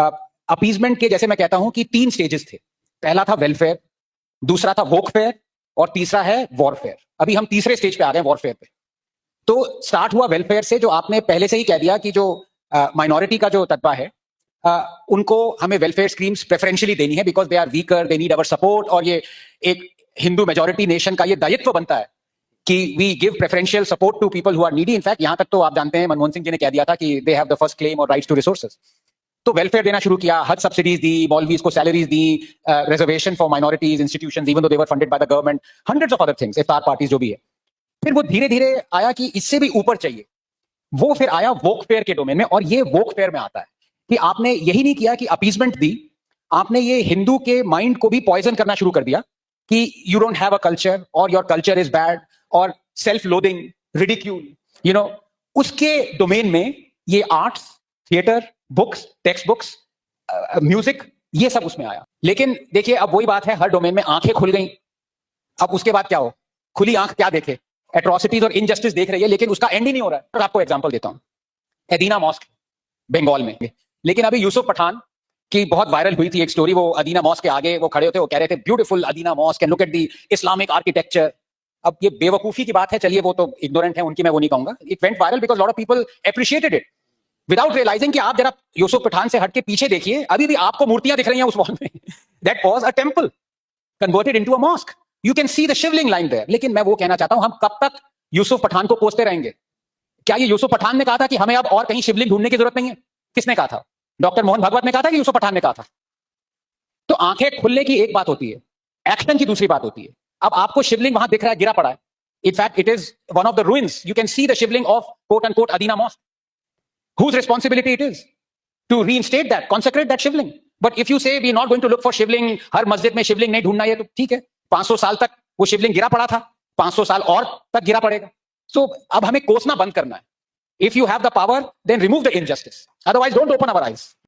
Appeasement के जैसे मैं कहता हूं कि 3 स्टेजेस थे। पहला था वेलफेयर, दूसरा था वोकफेयर और तीसरा है वॉरफेयर। अभी हम तीसरे स्टेज पे आ गए वॉरफेयर पे। तो स्टार्ट हुआ वेलफेयर से, जो आपने पहले से ही कह दिया कि जो माइनॉरिटी का जो तत्व है, उनको हमें वेलफेयर स्कीम्स प्रेफरेंशियली देनी है because they are weaker, they need our support. और ये एक हिंदू मेजोरिटी नेशन का ये दायित्व बनता है कि we give preferential support to people who are needy. In fact यहां तक तो आप जानते हैं मनमोहन सिंह जी ने कह दिया था कि they have the first claim और राइट्स टू रिसोर्सेज। तो वेलफेयर देना शुरू किया, हज सब्सिडीज दी, मौलवीज को सैलरीज दी, reservation for minorities institutions even though they were funded by the government, hundreds of other things, इफ्तार पार्टीज जो भी है। फिर वो धीरे धीरे आया कि इससे भी ऊपर चाहिए, वो फिर आया वोकफेयर के डोमेन में। और ये वोकफेयर में आता है कि आपने यही नहीं किया कि अपीजमेंट दी, आपने ये हिंदू के माइंड को भी पॉइजन करना शुरू कर दिया कि you don't have a culture और योर कल्चर इज बैड और self loading, ridicule, you know. उसके डोमेन में ये arts, theatre, books, text books, music, ये सब उसमें आया। लेकिन देखिए अब वही बात है, हर डोमेन में आंखें खुल गई। अब उसके बाद क्या हो, खुली आंख क्या देखे, एट्रोसिटीज और इनजस्टिस देख रही है, लेकिन उसका एंड ही नहीं हो रहा है। और आपको एग्जांपल देता हूं, अदीना मॉस्क बंगाल में। लेकिन अभी यूसुफ पठान की बहुत वायरल हुई थी एक स्टोरी, वो अदीना मॉस्क के आगे वो खड़े होते, वो कह रहे थे beautiful Adina mosque and look at the Islamic architecture. अब ये बेवकूफी की बात है, चलिए वो तो इग्नोरेंट है उनकी, मैं वो नहीं कहूंगा। It went viral because lot of people appreciated it without realising कि आप जरा यूसुफ पठान से हट के पीछे देखिए, अभी भी आपको मूर्तियां दिख रही हैं उस वॉल में। That was a temple converted into a mosque, you can see the shivling line there. लेकिन मैं वो कहना चाहता हूं, हम कब तक यूसुफ पठान को कोसते रहेंगे? क्या ये यूसुफ पठान ने कहा था कि हमें अब और कहीं शिवलिंग ढूंढने की जरूरत नहीं है? किसने कहा था? डॉक्टर मोहन भागवत ने कहा था कि यूसुफ पठान ने कहा था? तो आंखें खुलने की एक बात होती है, एक्शन की दूसरी बात होती है। अब आपको शिवलिंग वहां दिख रहा है, गिरा पड़ा है। In fact it is one of the ruins, you can see the shivling of quote unquote Adina mosque. Whose responsibility it is to reinstate that, consecrate that shivling? But if you say we are not going to look for shivling, हर मस्जिद में शिवलिंग नहीं ढूंढना है, तो ठीक है, 500 साल तक वो शिवलिंग गिरा पड़ा था, 500 साल और तक गिरा पड़ेगा। सो अब हमें कोसना बंद करना है। If you have the power, then remove the injustice. Otherwise, don't open our eyes.